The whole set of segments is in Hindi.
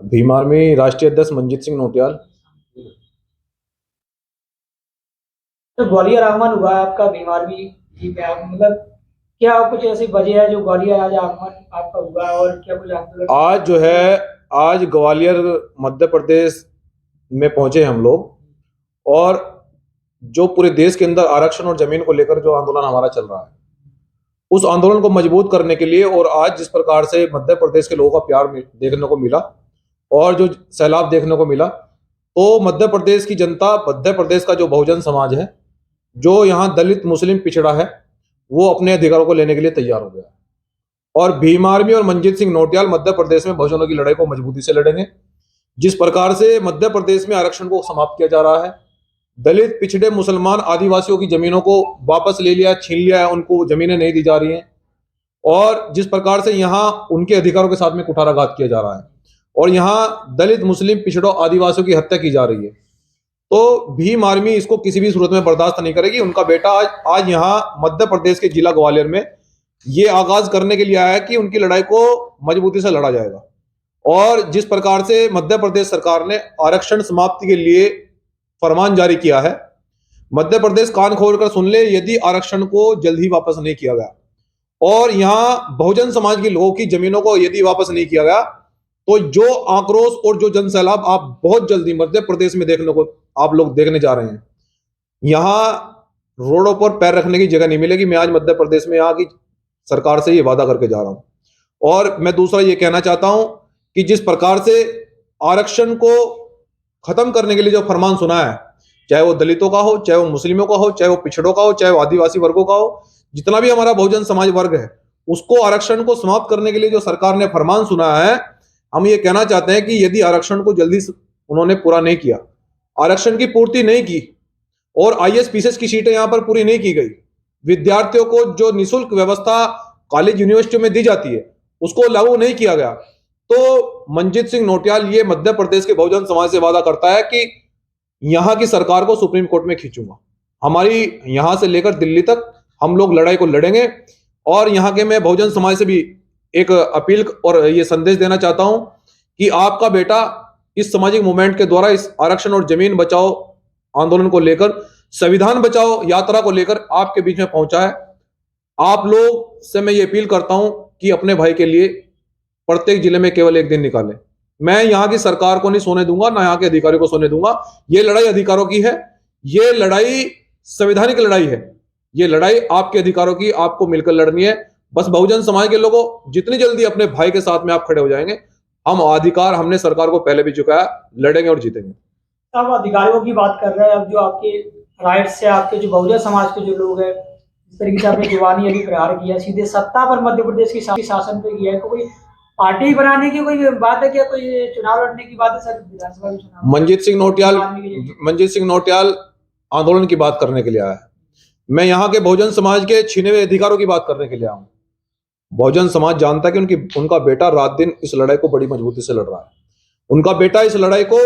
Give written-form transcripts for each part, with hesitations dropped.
भीम आर्मी राष्ट्रीय अध्यक्ष मंजीत सिंह नोटियाल। तो ग्वालियर आगमन हुआ है आपका भीम आर्मी जी पे, आप मतलब क्या कुछ ऐसी वजह है जो ग्वालियर आज आगमन आपका हुआ है, और क्या कुछ आंदोलन आज जो है आज ग्वालियर मध्य प्रदेश में पहुंचे हम लोग, और जो पूरे देश के अंदर आरक्षण और जमीन को लेकर जो आंदोलन हमारा चल रहा है, उस आंदोलन को मजबूत करने के लिए, और आज जिस प्रकार से मध्य प्रदेश के लोगों का प्यार देखने को मिला और जो सैलाब देखने को मिला, तो मध्य प्रदेश की जनता, मध्य प्रदेश का जो बहुजन समाज है, जो यहाँ दलित मुस्लिम पिछड़ा है, वो अपने अधिकारों को लेने के लिए तैयार हो गया। और भीम आर्मी और मंजीत सिंह नौटियाल मध्य प्रदेश में बहुजनों की लड़ाई को मजबूती से लड़ेंगे। जिस प्रकार से मध्य प्रदेश में आरक्षण को समाप्त किया जा रहा है, दलित पिछड़े मुसलमान आदिवासियों की जमीनों को वापस ले लिया, छीन लिया है, उनको जमीनें नहीं दी जा रही हैं, और जिस प्रकार से यहाँ उनके अधिकारों के साथ में कुठाराघात किया जा रहा है, और यहाँ दलित मुस्लिम पिछड़ों आदिवासियों की हत्या की जा रही है, तो भीम आर्मी इसको किसी भी सूरत में बर्दाश्त नहीं करेगी। उनका बेटा आज यहाँ मध्य प्रदेश के जिला ग्वालियर में ये आगाज करने के लिए आया है कि उनकी लड़ाई को मजबूती से लड़ा जाएगा। और जिस प्रकार से मध्य प्रदेश सरकार ने आरक्षण समाप्ति के लिए फरमान जारी किया है, मध्य प्रदेश कान खोलकर सुन ले, यदि आरक्षण को जल्द ही वापस नहीं किया गया और यहाँ बहुजन समाज के लोगों की जमीनों को यदि वापस नहीं किया गया, तो जो आक्रोश और जो जन सैलाब आप बहुत जल्दी मध्य प्रदेश में देखने को आप लोग देखने जा रहे हैं। यहाँ रोडों पर पैर रखने की जगह नहीं मिलेगी। मैं आज मध्य प्रदेश में यहाँ की सरकार से ये वादा करके जा रहा हूं। और मैं दूसरा ये कहना चाहता हूं कि जिस प्रकार से आरक्षण को खत्म करने के लिए जो फरमान सुना है, चाहे वो दलितों का हो, चाहे वो मुस्लिमों का हो, चाहे वो पिछड़ों का हो, चाहे वो आदिवासी वर्गों का हो, जितना भी हमारा बहुजन समाज वर्ग है, उसको आरक्षण को समाप्त करने के लिए जो सरकार ने फरमान सुना है, हम ये कहना चाहते हैं कि यदि आरक्षण को जल्दी उन्होंने पूरा नहीं किया, आरक्षण की पूर्ति नहीं की, और आईएएस पीसीएस की सीटें यहां पर पूरी नहीं की गई, विद्यार्थियों को जो निःशुल्क व्यवस्था कॉलेज यूनिवर्सिटी में दी जाती है उसको लागू नहीं किया गया, तो मंजीत सिंह नौटियाल ये मध्य प्रदेश के बहुजन समाज से वादा करता है कि यहां की सरकार को सुप्रीम कोर्ट में खींचूंगा। हमारी यहां से लेकर दिल्ली तक हम लोग लड़ाई को लड़ेंगे। और यहां के मैं बहुजन समाज से भी एक अपील और ये संदेश देना चाहता हूं कि आपका बेटा इस सामाजिक मूवमेंट के द्वारा इस आरक्षण और जमीन बचाओ आंदोलन को लेकर, संविधान बचाओ यात्रा को लेकर आपके बीच में पहुंचा है। आप लोग से मैं ये अपील करता हूं कि अपने भाई के लिए प्रत्येक जिले में केवल एक दिन निकालें। मैं यहाँ की सरकार को नहीं सोने दूंगा, ना यहाँ के अधिकारियों को सोने दूंगा। ये लड़ाई अधिकारों की है, ये लड़ाई संवैधानिक लड़ाई है, ये लड़ाई आपके अधिकारों की, आपको मिलकर लड़नी है। बस बहुजन समाज के लोगों, जितनी जल्दी अपने भाई के साथ में आप खड़े हो जाएंगे, हम अधिकार हमने सरकार को पहले भी चुकाया, लड़ेंगे और जीतेंगे। अब अधिकारियों की बात कर रहे हैं, अब जो आपके राइट्स से आपके जो बहुजन समाज के जो लोग हैं, इस तरीके से आपने जवानी अभी प्रहार किया, सीधे सत्ता पर मध्य प्रदेश की शासन पे किया है, कोई पार्टी बनाने की कोई बात है क्या, कोई चुनाव लड़ने की बात है सर, विधानसभा के चुनाव? मंजीत सिंह नौटियाल आंदोलन की बात करने के लिए आया है। मैं यहाँ के बहुजन समाज के छीने हुए अधिकारों की बात करने के लिए आया हूँ। बहुजन समाज जानता है कि उनका बेटा रात दिन इस लड़ाई को बड़ी मजबूती से लड़ रहा है। उनका बेटा इस लड़ाई को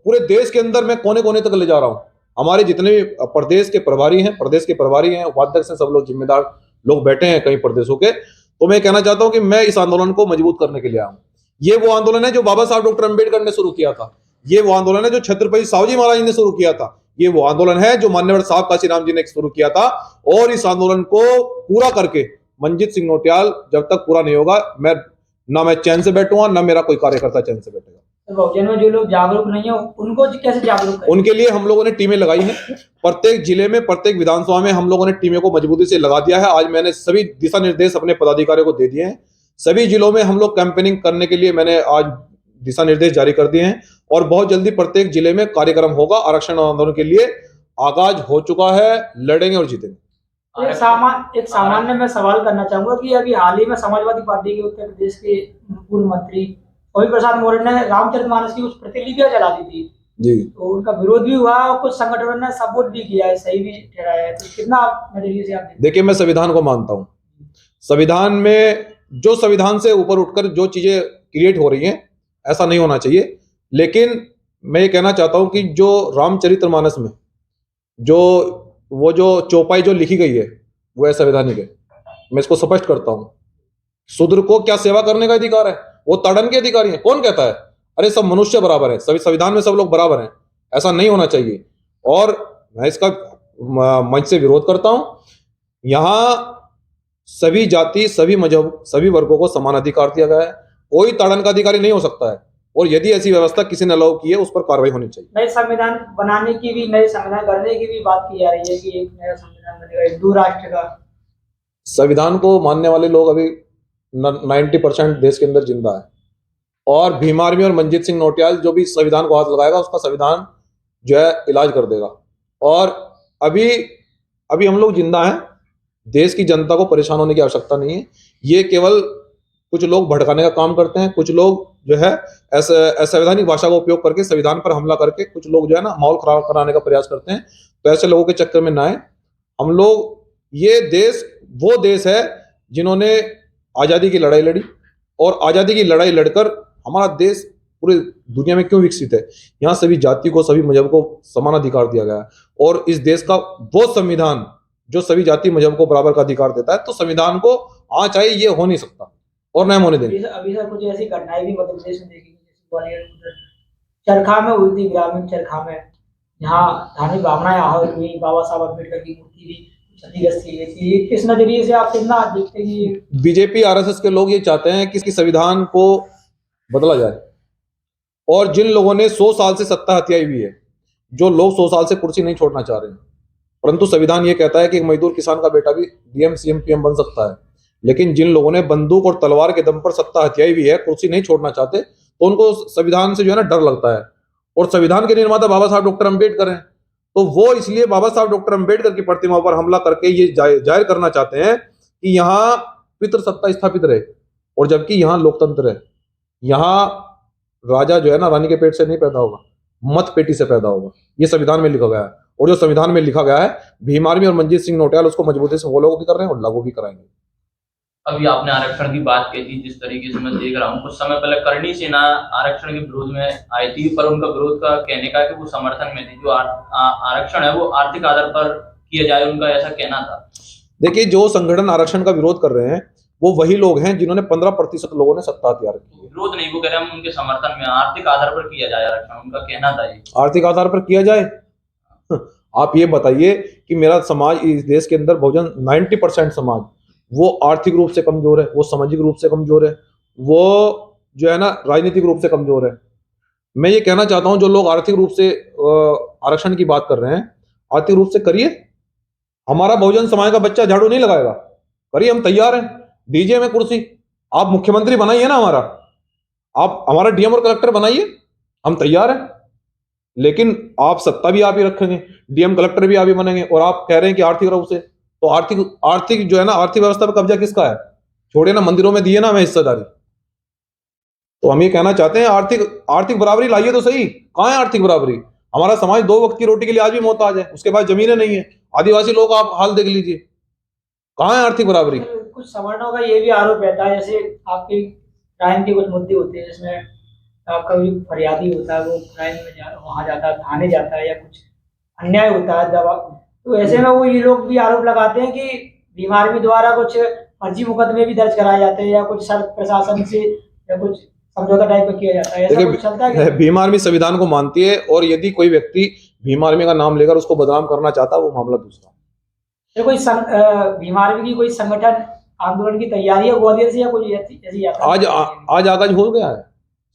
पूरे देश के अंदर मैं कोने कोने तक ले जा रहा हूँ। हमारे जितने भी प्रदेश के प्रभारी हैं, उपाध्यक्ष हैं, सब लोग जिम्मेदार लोग बैठे हैं कई प्रदेशों के। तो मैं कहना चाहता हूं कि मैं इस आंदोलन को मजबूत करने के लिए आया हूं। ये वो आंदोलन है जो बाबा साहब डॉक्टर अंबेडकर ने शुरू किया था। ये वो आंदोलन है जो छत्रपति साहूजी महाराज ने शुरू किया था। ये वो आंदोलन है जो मान्यवर साहब काशीराम जी ने शुरू किया था। और इस आंदोलन को पूरा करके मंजीत सिंह नौटियाल जब तक पूरा नहीं होगा, मैं चैन से बैठूंगा, ना मेरा कोई कार्यकर्ता चैन से बैठेगा। बहुजन में जो लोग जागरूक नहीं है, उनको कैसे जागरूक करें? उनके लिए हम लोगों ने टीमें लगाई हैं। प्रत्येक जिले में, प्रत्येक विधानसभा में हम लोगों ने टीमों को मजबूती से लगा दिया है। आज मैंने सभी दिशा निर्देश अपने पदाधिकारियों को दे दिए हैं। सभी जिलों में हम लोग कैंपेनिंग करने के लिए मैंने आज दिशा निर्देश जारी कर दिए हैं, और बहुत जल्दी प्रत्येक जिले में कार्यक्रम होगा। आरक्षण आंदोलन के लिए आगाज हो चुका है, लड़ेंगे और जीतेंगे। एक सामान्य मैं सवाल करना चाहूंगा कि अभी हाल ही में समाजवादी पार्टी के उत्तर प्रदेश के पूर्व मंत्री रवि प्रसाद मौर्य ने रामचरितमानस की कुछ प्रतिलिपियां चला दी थी जी, तो उनका विरोध भी हुआ और कुछ संगठनों ने सपोर्ट भी किया है, सही भी ठहराया है, तो कितना नजरिए से आप देखिए, मैं संविधान को मानता हूं। संविधान में जो संविधान से ऊपर उठकर जो चीजें क्रिएट हो रही हैं, ऐसा नहीं होना चाहिए। लेकिन मैं ये कहना चाहता हूं कि जो रामचरितमानस में जो चौपाई जो लिखी गई है, वो असंवैधानिक है। मैं इसको स्पष्ट करता हूं। शूद्र को क्या सेवा करने का अधिकार है? वो ताड़न के अधिकारी हैं। कौन कहता है? अरे सब मनुष्य बराबर है, सभी संविधान में सब लोग बराबर हैं, ऐसा नहीं होना चाहिए। और मैं इसका मंच से विरोध करता हूं। यहाँ सभी जाति, सभी मजहब, सभी वर्गों को समान अधिकार दिया गया है, कोई ताड़न का अधिकारी नहीं हो सकता है, और यदि ऐसी व्यवस्था किसी ने अलाउ की है उस पर कार्रवाई होनी चाहिए। नए संविधान बनाने की भी, नए संविधान करने की भी बात की जा रही है कि एक नया संविधान बनेगा हिंदू राष्ट्र का। संविधान को मानने वाले लोग अभी 90% देश के अंदर जिंदा है, और भीम आर्मी और मनजीत सिंह नौटियाल जो भी संविधान को हाथ लगाएगा उसका संविधान जो है इलाज कर देगा। और अभी अभी हम लोग जिंदा हैं, देश की जनता को परेशान होने की आवश्यकता नहीं है। ये केवल कुछ लोग भड़काने का काम करते हैं, कुछ लोग जो है असंवैधानिक भाषा का उपयोग करके संविधान पर हमला करके कुछ लोग जो है ना माहौल खराब कराने का प्रयास करते हैं। तो ऐसे लोगों के चक्कर में ना आए हम लोग। ये देश वो देश है जिन्होंने आजादी की लड़ाई लड़ी, और आजादी की लड़ाई लड़कर हमारा देश पूरी दुनिया में क्यों विकसित है। यहाँ सभी जाति को, सभी मजहब को समान अधिकार दिया गया है, और इस देश का वो संविधान जो सभी जाति मजहब को बराबर का अधिकार देता है, तो संविधान को आँच आई ये हो नहीं सकता और न होने देंगे। अभी सर कुछ ऐसी घटनाएं भी मध्य प्रदेश में देखी, जैसे ग्वालियर में चरखा में हुई थी, ग्रामीण चरखा में, जहाँ धार्मिक भावनाएं आहत हुई, बाबा साहब अम्बेडकर की मूर्ति भी क्षतिग्रस्त की गई थी। किस नजरिए से आप कितना देखते हैं कि बीजेपी आरएसएस के लोग ये चाहते हैं कि संविधान को बदला जाए, और जिन लोगों ने 100 साल से सत्ता हथियाई हुई है, जो लोग 100 साल से कुर्सी नहीं छोड़ना चाह रहे हैं, परंतु संविधान ये कहता है कि एक मजदूर किसान का बेटा भी डीएम सीएम पीएम बन सकता है। लेकिन जिन लोगों ने बंदूक और तलवार के दम पर सत्ता हथियाई हुई है, कुर्सी नहीं छोड़ना चाहते, तो उनको संविधान से जो है ना डर लगता है। और संविधान के निर्माता बाबा साहब डॉक्टर अम्बेडकर हैं, तो वो इसलिए बाबा साहब डॉक्टर अम्बेडकर की प्रतिमा पर हमला करके ये जाहिर करना चाहते हैं कि यहाँ पितृसत्ता स्थापित रहे, और जबकि यहाँ लोकतंत्र है। यहाँ राजा जो है ना रानी के पेट से नहीं पैदा होगा, मत पेटी से पैदा होगा। ये संविधान में लिखा गया है, और जो संविधान में लिखा गया है भीम आर्मी और मनजीत सिंह नौटियाल उसको मजबूती से फॉलो भी कर रहे हैं और लागू भी कराएंगे। अभी आपने आरक्षण की बात की थी, जिस तरीके से मैं देख रहा हूँ, कुछ समय पहले करणी सेना आरक्षण के विरोध में आई थी, पर उनका विरोध का कहने का कि वो समर्थन में थी। जो आरक्षण है वो आर्थिक आधार पर किया जाए, उनका ऐसा कहना था। देखिए, जो संगठन आरक्षण का विरोध कर रहे हैं वो वही लोग हैं जिन्होंने 15% लोगों ने सत्ता हथियार की है। विरोध नहीं, वो कह रहे हैं हम उनके समर्थन में, आर्थिक आधार पर किया जाए आरक्षण, उनका कहना था ये। आर्थिक आधार पर किया जाए? आप ये बताइए कि मेरा समाज, इस देश के अंदर बहुजन 90% समाज वो आर्थिक रूप से कमजोर है, वो सामाजिक रूप से कमजोर है, वो जो है ना राजनीतिक रूप से कमजोर है। मैं ये कहना चाहता हूं, जो लोग आर्थिक रूप से आरक्षण की बात कर रहे हैं, आर्थिक रूप से करिए। हमारा बहुजन समाज का बच्चा झाड़ू नहीं लगाएगा, करिए, हम तैयार हैं। दीजिए हमें कुर्सी, आप मुख्यमंत्री बनाइए ना हमारा, आप हमारा डीएम और कलेक्टर बनाइए, हम तैयार हैं। लेकिन आप सत्ता भी आप ही रखेंगे, डीएम कलेक्टर भी आप ही बनेंगे, और आप कह रहे हैं कि आर्थिक रूप से, तो आर्थिक जो है ना आर्थिक व्यवस्था पर कब्जा किसका है? छोड़िए ना, मंदिरों में दिए ना हमें हिस्सेदारी। तो हम ये कहना चाहते हैं आर्थिक बराबरी लाइए तो सही। कहाँ है आर्थिक बराबरी? हमारा समाज 2 वक्त की रोटी के लिए आज भी मोहताज है, उसके बाद जमीनें नहीं है। आदिवासी लोग आप हाल देख लीजिए, कहाँ है आर्थिक बराबरी? कुछ सवर्णों का ये भी आरोप रहता है, जैसे आपके क्राइम के कुछ मुद्दे होते हैं जिसमें आपका जो फरियादी होता है वो क्राइम में वहां जाता है, थाने जाता है, या कुछ अन्याय होता है दवा, तो ऐसे में वो ये लोग भी आरोप लगाते हैं कि भीम आर्मी द्वारा कुछ फर्जी मुकदमे भी दर्ज कराए जाते हैं, या कुछ सर प्रशासन से या कुछ समझौता टाइप का किया जाता है। ऐसा कुछ चलता है? भीम आर्मी संविधान को मानती है, और यदि कोई व्यक्ति भीम आर्मी का नाम लेकर उसको बदनाम करना चाहता है, वो मामला दूसरा। कोई भीम आर्मी की कोई संगठन आंदोलन की तैयारी है ग्वालियर से, या कोई ऐसी आज आगाज हो गया है।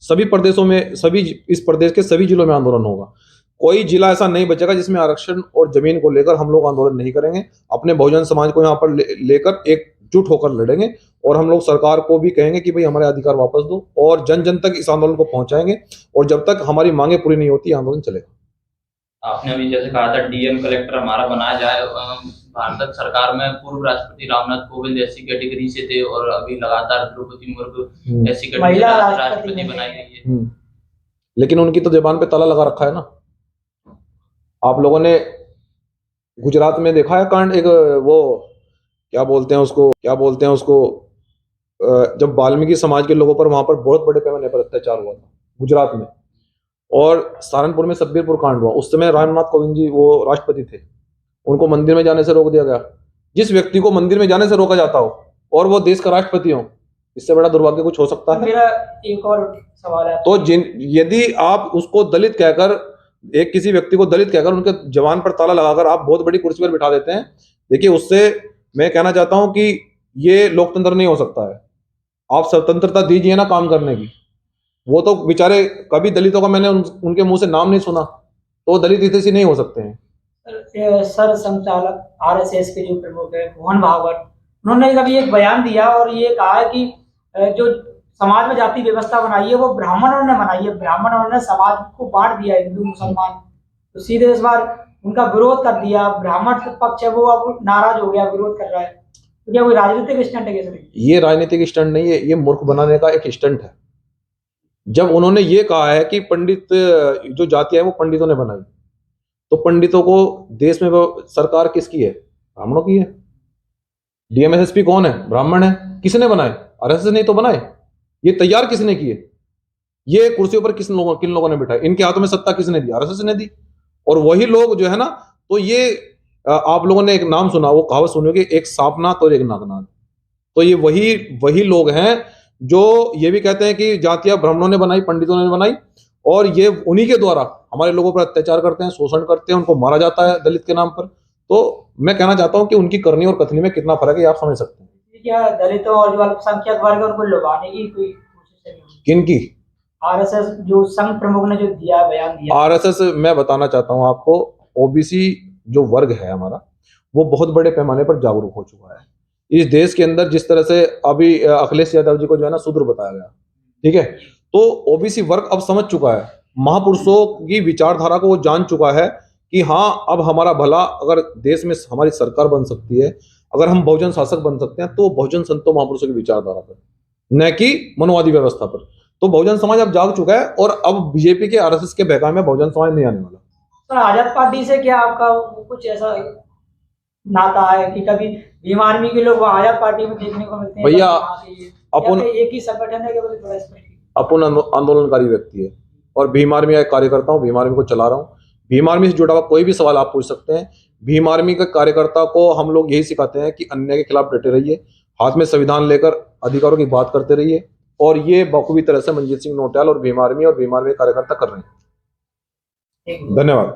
सभी प्रदेशों में, सभी इस प्रदेश के सभी जिलों में आंदोलन होगा। कोई जिला ऐसा नहीं बचेगा जिसमें आरक्षण और जमीन को लेकर हम लोग आंदोलन नहीं करेंगे। अपने बहुजन समाज को यहाँ पर लेकर एकजुट होकर लड़ेंगे, और हम लोग सरकार को भी कहेंगे कि भाई हमारे अधिकार वापस दो, और जन जन तक इस आंदोलन को पहुंचाएंगे, और जब तक हमारी मांगे पूरी नहीं होती आंदोलन चलेगा। आपने अभी जैसे कहा था डीएम कलेक्टर हमारा बनाया जाए, भारत सरकार में पूर्व राष्ट्रपति रामनाथ कोविंद ऐसी कैटेगरी से थे, और अभी लगातार द्रौपदी मुर्मू ऐसी कैटेगरी राष्ट्रपति बनाई गई है। लेकिन उनकी तो जुबान पे ताला लगा रखा है ना। आप लोगों ने गुजरात में देखा है कांड, एक वो क्या बोलते हैं उसको, जब वाल्मीकि समाज के लोगों पर वहां पर बहुत बड़े पैमाने पर अत्याचार हुआ था गुजरात में, और सहारनपुर में सब्बीरपुर कांड हुआ। उस समय रामनाथ कोविंद जी वो राष्ट्रपति थे, उनको मंदिर में जाने से रोक दिया गया। जिस व्यक्ति को मंदिर में जाने से रोका जाता हो और वो देश का राष्ट्रपति हो, इससे बड़ा दुर्भाग्य कुछ हो सकता है? मेरा एक और सवाल है। तो यदि आप उसको दलित कहकर, एक किसी व्यक्ति को दलित कहकर उनके जवान पर ताला लगाकर आप बहुत बड़ी कुर्सी पर बिठा देते हैं, देखिए उससे मैं कहना चाहता हूं कि ये लोकतंत्र नहीं हो सकता है। आप स्वतंत्रता दीजिए ना काम करने की। वो तो बेचारे, कभी दलितों का मैंने उनके मुंह से नाम नहीं सुना, तो वो दलित हितैषी नहीं हो सकते हैं। सर संचालक आरएसएस के जो प्रमुख है मोहन भागवत, उन्होंने कभी एक बयान दिया और ये कहा है कि जो समाज में जाति व्यवस्था बनाई है वो ब्राह्मणों ने बनाई है, ब्राह्मणों ने समाज को बांट दिया हिंदू मुसलमान। तो सीधे इस बार उनका विरोध कर दिया, ब्राह्मण पक्ष है वो अब नाराज हो गया, विरोध कर रहा है। तो क्या कोई राजनीतिक स्टंट है क्या सर? ये राजनीतिक स्टंट नहीं है, ये मूर्ख बनाने का एक स्टंट है। जब उन्होंने ये कहा है कि पंडित जो जातियां हैं वो पंडितों ने बनाई, तो पंडितों को देश में सरकार किसकी है? ब्राह्मणों की है। डीएमएसएसपी कौन है? ब्राह्मण है। किसने बनाए? आरएसएस ने तो बनाए। ये तैयार किसने किए? ये कुर्सियों पर किन लोगों ने बिठाए? इनके हाथों में सत्ता किसने दी? आरएसएस ने दी। और वही लोग जो है ना, तो ये आप लोगों ने एक नाम सुना, वो कहावत सुनी होगी, एक सांपनाथ और एक नागनाथ। तो ये वही लोग हैं जो ये भी कहते हैं कि जातियां ब्राह्मणों ने बनाई, पंडितों ने बनाई, और ये उन्हीं के द्वारा हमारे लोगों पर अत्याचार करते हैं, शोषण करते हैं, उनको मारा जाता है दलित के नाम पर। तो मैं कहना चाहता हूं कि उनकी करनी और कथनी में कितना फर्क है, आप समझ सकते हैं। क्या दलितों और जो अल्पसंख्यक वर्ग है उनको लुभाने की कोई कोशिश है? किनकी? आरएसएस जो संघ प्रमुख ने जो दिया बयान दिया। आरएसएस, मैं बताना चाहता हूं आपको, ओबीसी जो वर्ग है हमारा, वो बहुत बड़े पैमाने पर जागरूक हो चुका है। इस देश के अंदर जिस तरह से अभी अखिलेश यादव जी को जो है ना शूद्र बताया गया, ठीक है, तो ओबीसी वर्ग अब समझ चुका है, महापुरुषों की विचारधारा को वो जान चुका है कि हाँ, अब हमारा भला, अगर देश में हमारी सरकार बन सकती है, अगर हम बहुजन शासक बन सकते हैं, तो बहुजन संतों महापुरुषों की विचारधारा पर, न कि मनोवादी व्यवस्था पर। तो बहुजन समाज अब जाग चुका है, और अब बीजेपी के आरएसएस के बहकावे में बहुजन समाज नहीं आने वाला। सर आजाद पार्टी से क्या आपका कुछ ऐसा नाता है कि कभी भीम आर्मी के लोग आजाद पार्टी में देखने को मिलते हैं? भैया, अपन एक ही संगठन है, थोड़ा स्पष्ट। अपन आंदोलनकारी व्यक्ति है, और भीम आर्मी का कार्यकर्ता हूँ, भीम आर्मी को चला रहा हूँ। भीम आर्मी से जुड़ा हुआ कोई भी सवाल आप पूछ सकते हैं। भीम आर्मी के कार्यकर्ता को हम लोग यही सिखाते हैं कि अन्याय के खिलाफ डटे रहिए, हाथ में संविधान लेकर अधिकारों की बात करते रहिए, और ये बखूबी तरह से मनजीत सिंह नौटियाल और भीम आर्मी के कार्यकर्ता कर रहे हैं। धन्यवाद।